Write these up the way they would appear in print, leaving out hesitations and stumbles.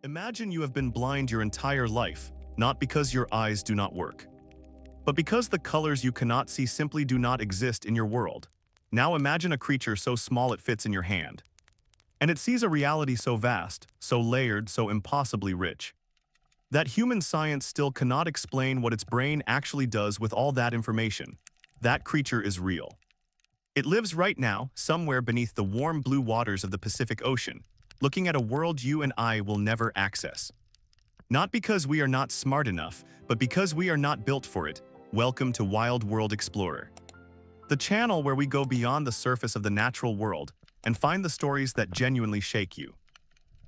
Imagine you have been blind your entire life, not because your eyes do not work, but because the colors you cannot see simply do not exist in your world. Now imagine a creature so small it fits in your hand. And it sees a reality so vast, so layered, so impossibly rich, that human science still cannot explain what its brain actually does with all that information. That creature is real. It lives right now, somewhere beneath the warm blue waters of the Pacific Ocean, looking at a world you and I will never access. Not because we are not smart enough, but because we are not built for it. Welcome to Wild World Explorer, the channel where we go beyond the surface of the natural world and find the stories that genuinely shake you.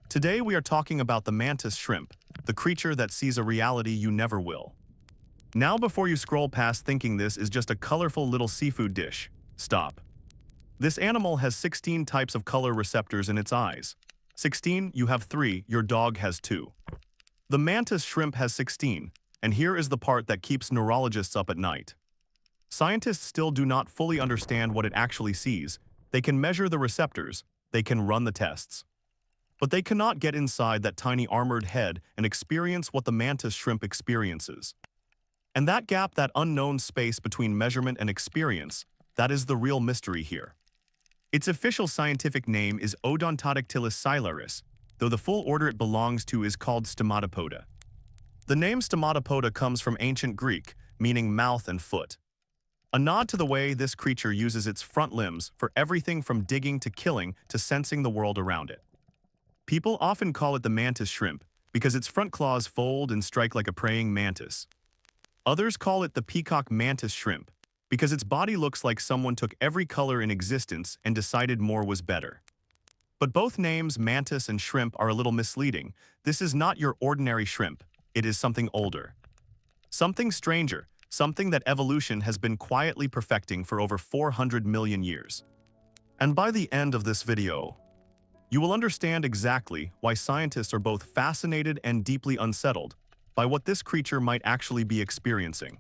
Today we are talking about the mantis shrimp, the creature that sees a reality you never will. Now before you scroll past thinking this is just a colorful little seafood dish, stop. This animal has 16 types of color receptors in its eyes. 16, you have 3, your dog has 2. The mantis shrimp has 16, and here is the part that keeps neurologists up at night. Scientists still do not fully understand what it actually sees. They can measure the receptors, they can run the tests, but they cannot get inside that tiny armored head and experience what the mantis shrimp experiences. And that gap, that unknown space between measurement and experience, that is the real mystery here. Its official scientific name is Odontodactylus scylaris, though the full order it belongs to is called Stomatopoda. The name Stomatopoda comes from ancient Greek, meaning mouth and foot, a nod to the way this creature uses its front limbs for everything from digging to killing to sensing the world around it. People often call it the mantis shrimp because its front claws fold and strike like a praying mantis. Others call it the peacock mantis shrimp because its body looks like someone took every color in existence and decided more was better. But both names, mantis and shrimp, are a little misleading. This is not your ordinary shrimp. It is something older, something stranger, something that evolution has been quietly perfecting for over 400 million years. And by the end of this video, you will understand exactly why scientists are both fascinated and deeply unsettled by what this creature might actually be experiencing.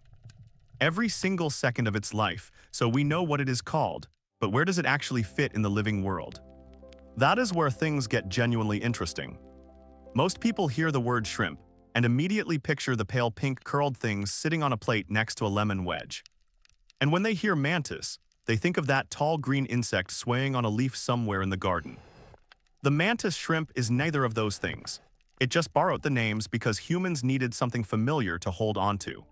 Every single second of its life, so we know what it is called, but where does it actually fit in the living world? That is where things get genuinely interesting. Most people hear the word shrimp and immediately picture the pale pink curled things sitting on a plate next to a lemon wedge. And when they hear mantis, they think of that tall green insect swaying on a leaf somewhere in the garden. The mantis shrimp is neither of those things. It just borrowed the names because humans needed something familiar to hold on to.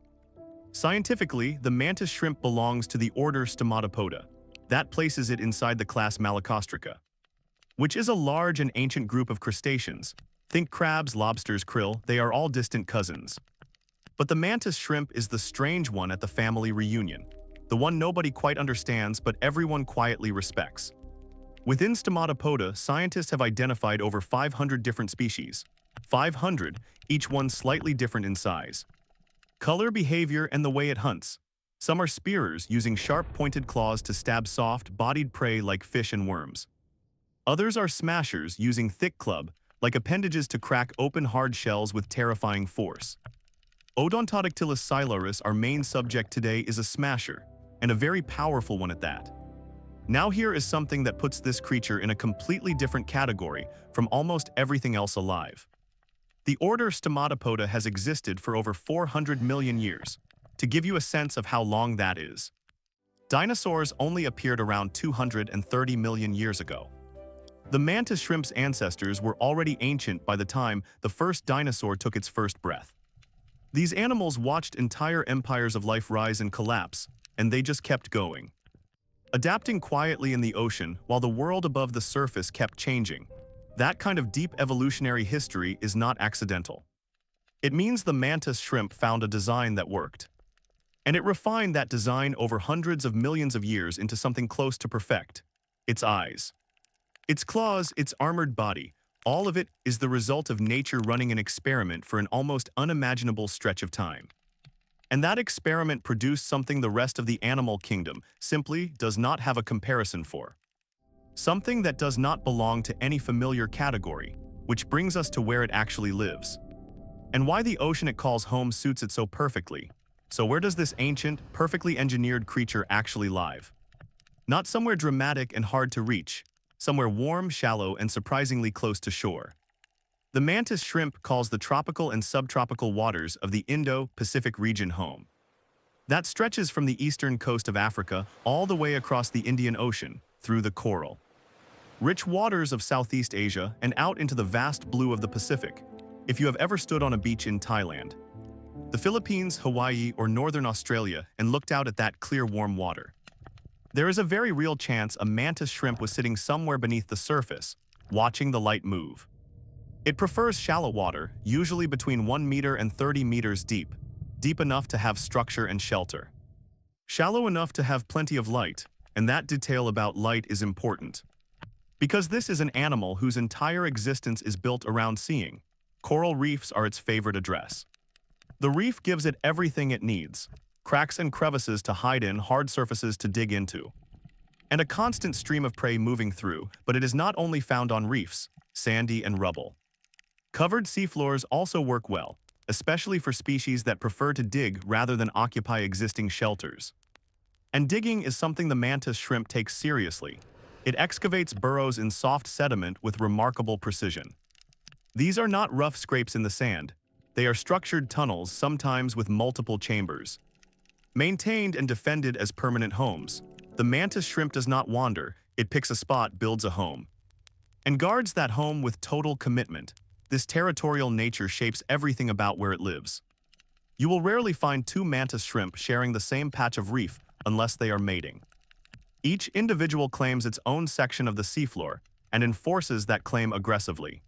Scientifically, the mantis shrimp belongs to the order Stomatopoda. That places it inside the class Malacostraca, which is a large and ancient group of crustaceans. Think crabs, lobsters, krill, they are all distant cousins. But the mantis shrimp is the strange one at the family reunion, the one nobody quite understands but everyone quietly respects. Within Stomatopoda, scientists have identified over 500 different species. 500, each one slightly different in size, color, behavior, and the way it hunts. Some are spearers, using sharp pointed claws to stab soft-bodied prey like fish and worms. Others are smashers, using thick club, like appendages to crack open hard shells with terrifying force. Odontodactylus scylaris, our main subject today, is a smasher, and a very powerful one at that. Now here is something that puts this creature in a completely different category from almost everything else alive. The order Stomatopoda has existed for over 400 million years, to give you a sense of how long that is. Dinosaurs only appeared around 230 million years ago. The mantis shrimp's ancestors were already ancient by the time the first dinosaur took its first breath. These animals watched entire empires of life rise and collapse, and they just kept going, adapting quietly in the ocean while the world above the surface kept changing. That kind of deep evolutionary history is not accidental. It means the mantis shrimp found a design that worked. And it refined that design over hundreds of millions of years into something close to perfect. Its eyes, its claws, its armored body, all of it is the result of nature running an experiment for an almost unimaginable stretch of time. And that experiment produced something the rest of the animal kingdom simply does not have a comparison for. Something that does not belong to any familiar category, which brings us to where it actually lives. And why the ocean it calls home suits it so perfectly. So where does this ancient, perfectly engineered creature actually live? Not somewhere dramatic and hard to reach, somewhere warm, shallow, and surprisingly close to shore. The mantis shrimp calls the tropical and subtropical waters of the Indo-Pacific region home. That stretches from the eastern coast of Africa all the way across the Indian Ocean, through the coral rich waters of Southeast Asia and out into the vast blue of the Pacific, if you have ever stood on a beach in Thailand, the Philippines, Hawaii, or northern Australia and looked out at that clear warm water. There is a very real chance a mantis shrimp was sitting somewhere beneath the surface, watching the light move. It prefers shallow water, usually between 1 meter and 30 meters deep, deep enough to have structure and shelter. Shallow enough to have plenty of light, and that detail about light is important. Because this is an animal whose entire existence is built around seeing, coral reefs are its favorite address. The reef gives it everything it needs: cracks and crevices to hide in, hard surfaces to dig into, and a constant stream of prey moving through. But it is not only found on reefs, sandy and rubble. Covered seafloors also work well, especially for species that prefer to dig rather than occupy existing shelters. And digging is something the mantis shrimp takes seriously. It excavates burrows in soft sediment with remarkable precision. These are not rough scrapes in the sand. They are structured tunnels, sometimes with multiple chambers. Maintained and defended as permanent homes, the mantis shrimp does not wander. It picks a spot, builds a home, and guards that home with total commitment. This territorial nature shapes everything about where it lives. You will rarely find two mantis shrimp sharing the same patch of reef unless they are mating. Each individual claims its own section of the seafloor and enforces that claim aggressively.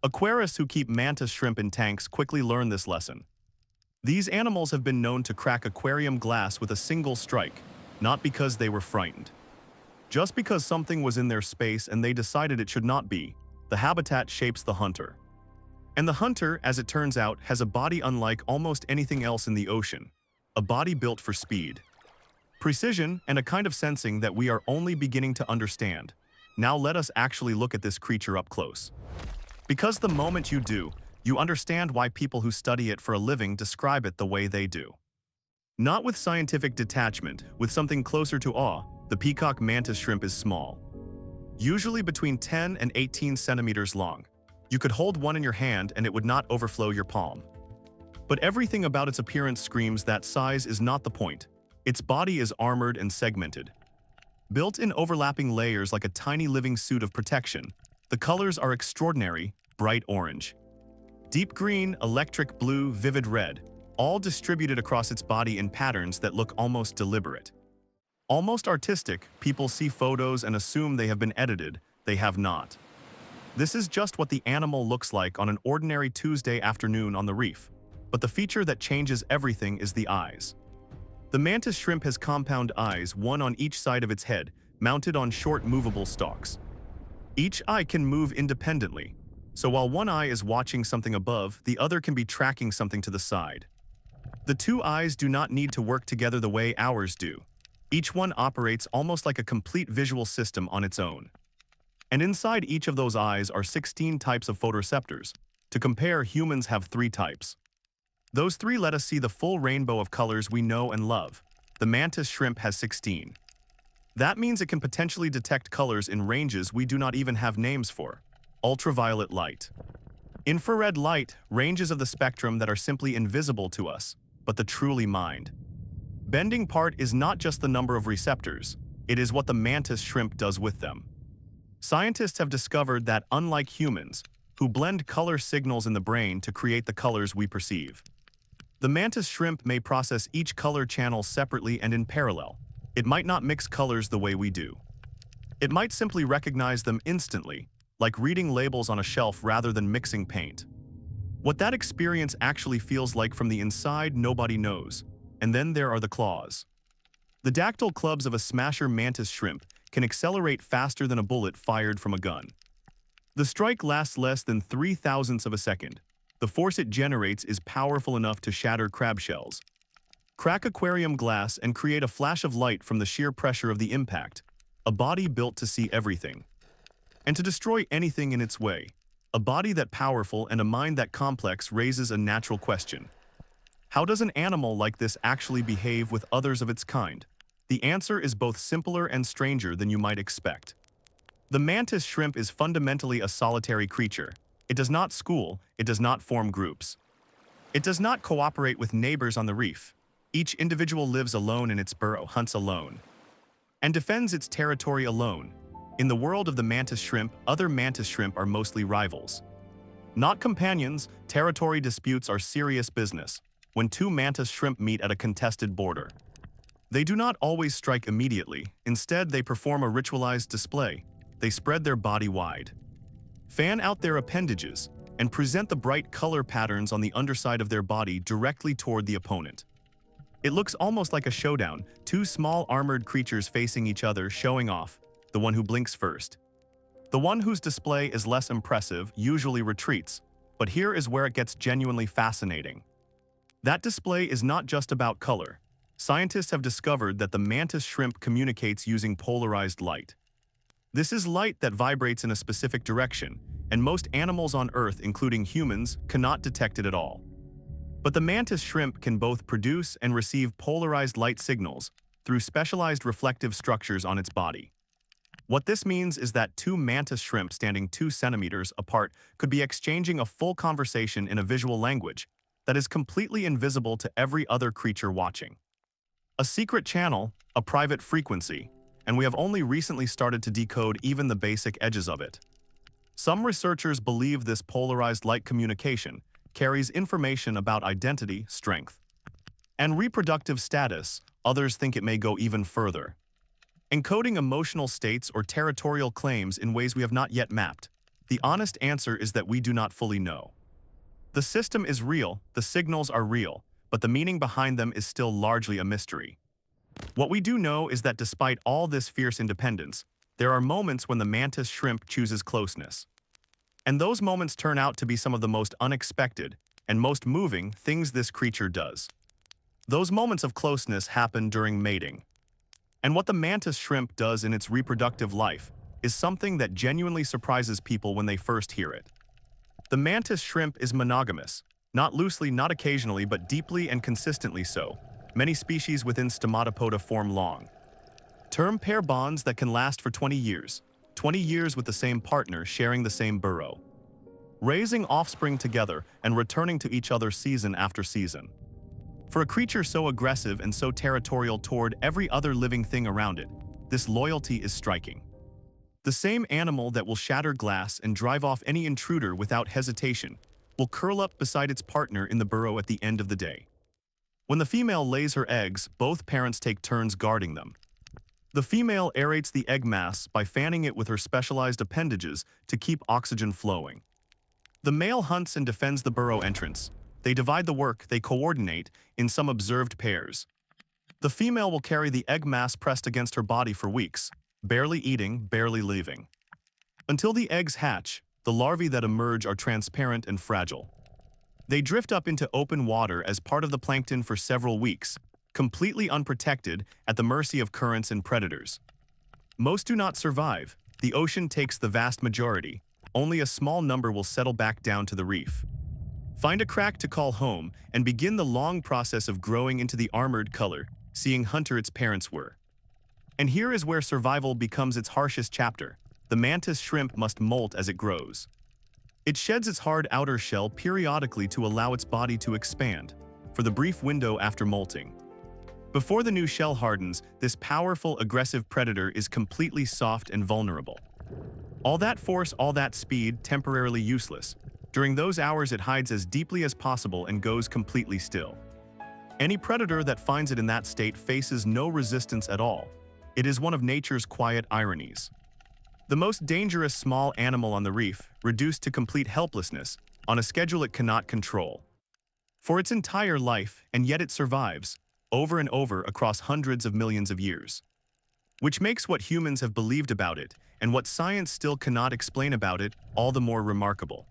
Aquarists who keep mantis shrimp in tanks quickly learn this lesson. These animals have been known to crack aquarium glass with a single strike, not because they were frightened. Just because something was in their space and they decided it should not be. The habitat shapes the hunter. And the hunter, as it turns out, has a body unlike almost anything else in the ocean. A body built for speed, precision, and a kind of sensing that we are only beginning to understand. Now let us actually look at this creature up close. Because the moment you do, you understand why people who study it for a living describe it the way they do. Not with scientific detachment, with something closer to awe. The peacock mantis shrimp is small, usually between 10 and 18 centimeters long. You could hold one in your hand and it would not overflow your palm. But everything about its appearance screams that size is not the point. Its body is armored and segmented, built in overlapping layers like a tiny living suit of protection. The colors are extraordinary: bright orange, deep green, electric blue, vivid red, all distributed across its body in patterns that look almost deliberate, almost artistic. People see photos and assume they have been edited. They have not. This is just what the animal looks like on an ordinary Tuesday afternoon on the reef. But the feature that changes everything is the eyes. The mantis shrimp has compound eyes, one on each side of its head, mounted on short movable stalks. Each eye can move independently, so while one eye is watching something above, the other can be tracking something to the side. The two eyes do not need to work together the way ours do. Each one operates almost like a complete visual system on its own. And inside each of those eyes are 16 types of photoreceptors. To compare, humans have 3 types. Those 3 let us see the full rainbow of colors we know and love. The mantis shrimp has 16. That means it can potentially detect colors in ranges we do not even have names for. Ultraviolet light, infrared light, ranges of the spectrum that are simply invisible to us, but the truly mind bending part is not just the number of receptors, it is what the mantis shrimp does with them. Scientists have discovered that, unlike humans, who blend color signals in the brain to create the colors we perceive, the mantis shrimp may process each color channel separately and in parallel. It might not mix colors the way we do. It might simply recognize them instantly, like reading labels on a shelf rather than mixing paint. What that experience actually feels like from the inside, nobody knows. And then there are the claws. The dactyl clubs of a smasher mantis shrimp can accelerate faster than a bullet fired from a gun. The strike lasts less than 0.003 of a second. The force it generates is powerful enough to shatter crab shells, crack aquarium glass, and create a flash of light from the sheer pressure of the impact. A body built to see everything and to destroy anything in its way. A body that powerful and a mind that complex raises a natural question. How does an animal like this actually behave with others of its kind? The answer is both simpler and stranger than you might expect. The mantis shrimp is fundamentally a solitary creature. It does not school, it does not form groups. It does not cooperate with neighbors on the reef. Each individual lives alone in its burrow, hunts alone, and defends its territory alone. In the world of the mantis shrimp, other mantis shrimp are mostly rivals. Not companions, territory disputes are serious business when two mantis shrimp meet at a contested border. They do not always strike immediately. Instead, they perform a ritualized display. They spread their body wide, fan out their appendages, and present the bright color patterns on the underside of their body directly toward the opponent. It looks almost like a showdown, two small armored creatures facing each other, showing off, the one who blinks first. The one whose display is less impressive usually retreats, but here is where it gets genuinely fascinating. That display is not just about color. Scientists have discovered that the mantis shrimp communicates using polarized light. This is light that vibrates in a specific direction, and most animals on Earth, including humans, cannot detect it at all. But the mantis shrimp can both produce and receive polarized light signals through specialized reflective structures on its body. What this means is that two mantis shrimp standing 2 centimeters apart could be exchanging a full conversation in a visual language that is completely invisible to every other creature watching. A secret channel, a private frequency, and we have only recently started to decode even the basic edges of it. Some researchers believe this polarized light communication carries information about identity, strength, and reproductive status. Others think it may go even further, encoding emotional states or territorial claims in ways we have not yet mapped. The honest answer is that we do not fully know. The system is real, the signals are real, but the meaning behind them is still largely a mystery. What we do know is that despite all this fierce independence, there are moments when the mantis shrimp chooses closeness. And those moments turn out to be some of the most unexpected and most moving things this creature does. Those moments of closeness happen during mating. And what the mantis shrimp does in its reproductive life is something that genuinely surprises people when they first hear it. The mantis shrimp is monogamous, not loosely, not occasionally, but deeply and consistently so. Many species within Stomatopoda form long-term pair bonds that can last for 20 years. 20 years with the same partner sharing the same burrow, raising offspring together and returning to each other season after season. For a creature so aggressive and so territorial toward every other living thing around it, this loyalty is striking. The same animal that will shatter glass and drive off any intruder without hesitation will curl up beside its partner in the burrow at the end of the day. When the female lays her eggs, both parents take turns guarding them. The female aerates the egg mass by fanning it with her specialized appendages to keep oxygen flowing. The male hunts and defends the burrow entrance. They divide the work, they coordinate in some observed pairs. The female will carry the egg mass pressed against her body for weeks, barely eating, barely leaving. Until the eggs hatch, the larvae that emerge are transparent and fragile. They drift up into open water as part of the plankton for several weeks, completely unprotected, at the mercy of currents and predators. Most do not survive. The ocean takes the vast majority. Only a small number will settle back down to the reef, find a crack to call home, and begin the long process of growing into the armored color, seeing hunter its parents were. And here is where survival becomes its harshest chapter. The mantis shrimp must molt as it grows. It sheds its hard outer shell periodically to allow its body to expand, for the brief window after molting. Before the new shell hardens, this powerful, aggressive predator is completely soft and vulnerable. All that force, all that speed, temporarily useless. During those hours it hides as deeply as possible and goes completely still. Any predator that finds it in that state faces no resistance at all. It is one of nature's quiet ironies. The most dangerous small animal on the reef, reduced to complete helplessness, on a schedule it cannot control. For its entire life, and yet it survives, over and over across hundreds of millions of years. Which makes what humans have believed about it, and what science still cannot explain about it, all the more remarkable.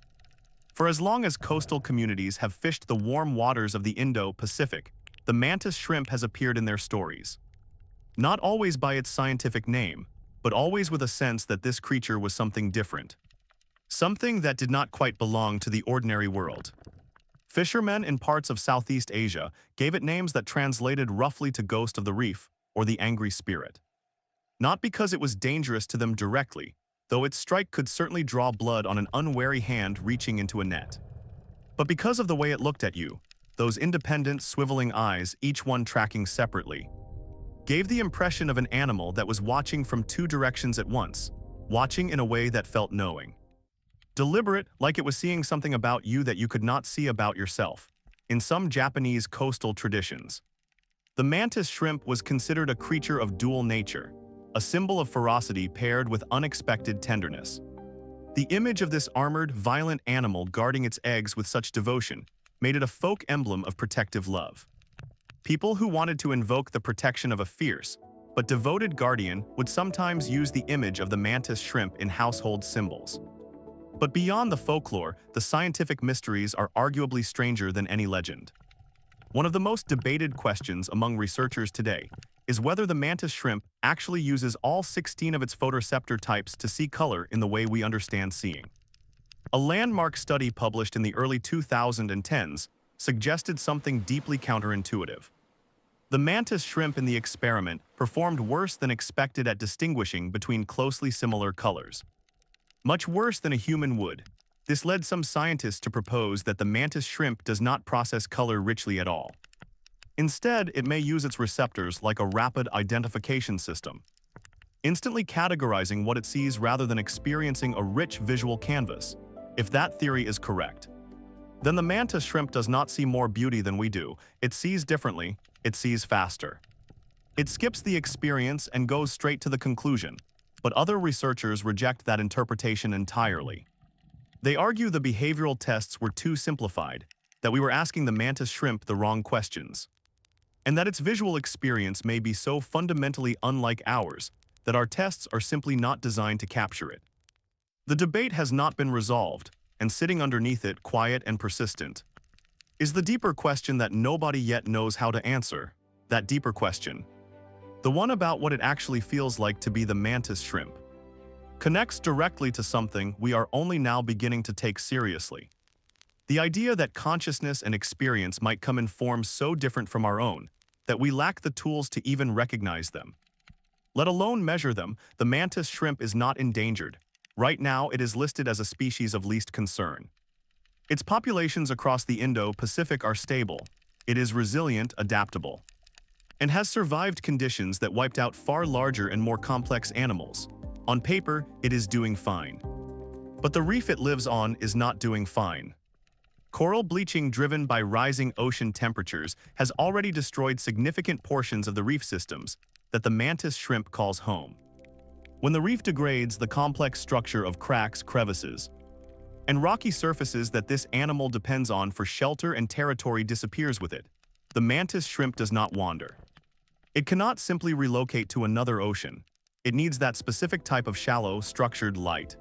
For as long as coastal communities have fished the warm waters of the Indo-Pacific, the mantis shrimp has appeared in their stories. Not always by its scientific name, but always with a sense that this creature was something different. Something that did not quite belong to the ordinary world. Fishermen in parts of Southeast Asia gave it names that translated roughly to ghost of the reef or the angry spirit. Not because it was dangerous to them directly. though its strike could certainly draw blood on an unwary hand reaching into a net. But because of the way it looked at you, those independent, swiveling eyes, each one tracking separately, gave the impression of an animal that was watching from two directions at once, watching in a way that felt knowing. Deliberate, like it was seeing something about you that you could not see about yourself, in some Japanese coastal traditions. The mantis shrimp was considered a creature of dual nature, a symbol of ferocity paired with unexpected tenderness. The image of this armored, violent animal guarding its eggs with such devotion made it a folk emblem of protective love. People who wanted to invoke the protection of a fierce but devoted guardian would sometimes use the image of the mantis shrimp in household symbols. But beyond the folklore, the scientific mysteries are arguably stranger than any legend. One of the most debated questions among researchers today is whether the mantis shrimp actually uses all 16 of its photoreceptor types to see color in the way we understand seeing. A landmark study published in the early 2010s suggested something deeply counterintuitive. The mantis shrimp in the experiment performed worse than expected at distinguishing between closely similar colors. Much worse than a human would. This led some scientists to propose that the mantis shrimp does not process color richly at all. Instead, it may use its receptors like a rapid identification system, instantly categorizing what it sees rather than experiencing a rich visual canvas. If that theory is correct, then the mantis shrimp does not see more beauty than we do. It sees differently, it sees faster. It skips the experience and goes straight to the conclusion, but other researchers reject that interpretation entirely. They argue the behavioral tests were too simplified, that we were asking the mantis shrimp the wrong questions, and that its visual experience may be so fundamentally unlike ours that our tests are simply not designed to capture it. The debate has not been resolved, and sitting underneath it, quiet and persistent, is the deeper question that nobody yet knows how to answer. That deeper question, the one about what it actually feels like to be the mantis shrimp, connects directly to something we are only now beginning to take seriously. The idea that consciousness and experience might come in forms so different from our own that we lack the tools to even recognize them. Let alone measure them. The mantis shrimp is not endangered. Right now, it is listed as a species of least concern. Its populations across the Indo-Pacific are stable. It is resilient, adaptable, and has survived conditions that wiped out far larger and more complex animals. On paper, it is doing fine. But the reef it lives on is not doing fine. Coral bleaching driven by rising ocean temperatures has already destroyed significant portions of the reef systems that the mantis shrimp calls home. When the reef degrades, the complex structure of cracks, crevices, and rocky surfaces that this animal depends on for shelter and territory disappears with it. The mantis shrimp does not wander. It cannot simply relocate to another ocean. It needs that specific type of shallow, structured, light,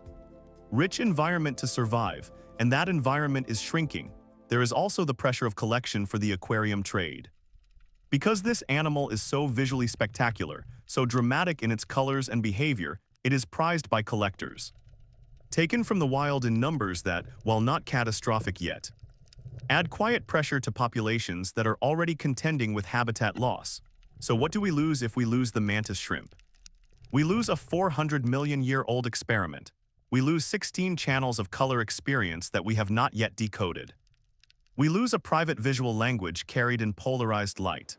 rich environment to survive, and that environment is shrinking. There is also the pressure of collection for the aquarium trade. Because this animal is so visually spectacular, so dramatic in its colors and behavior, it is prized by collectors. Taken from the wild in numbers that, while not catastrophic yet, add quiet pressure to populations that are already contending with habitat loss. So what do we lose if we lose the mantis shrimp? We lose a 400-million-year-old experiment. We lose 16 channels of color experience that we have not yet decoded. We lose a private visual language carried in polarized light.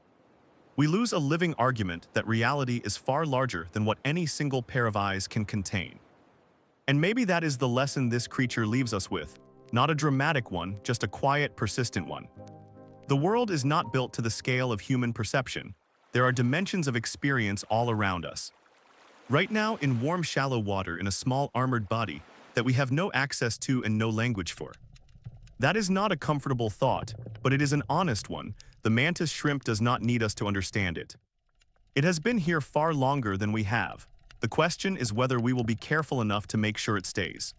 We lose a living argument that reality is far larger than what any single pair of eyes can contain. And maybe that is the lesson this creature leaves us with. Not a dramatic one, just a quiet, persistent one. The world is not built to the scale of human perception. There are dimensions of experience all around us. Right now, in warm, shallow water in a small armored body that we have no access to and no language for. That is not a comfortable thought, but it is an honest one. The mantis shrimp does not need us to understand it. It has been here far longer than we have. The question is whether we will be careful enough to make sure it stays.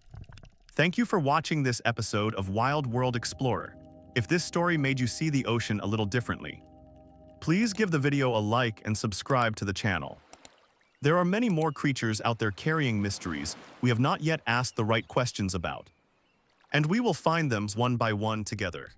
Thank you for watching this episode of Wild World Explorer. If this story made you see the ocean a little differently, please give the video a like and subscribe to the channel. There are many more creatures out there carrying mysteries we have not yet asked the right questions about, and we will find them one by one together.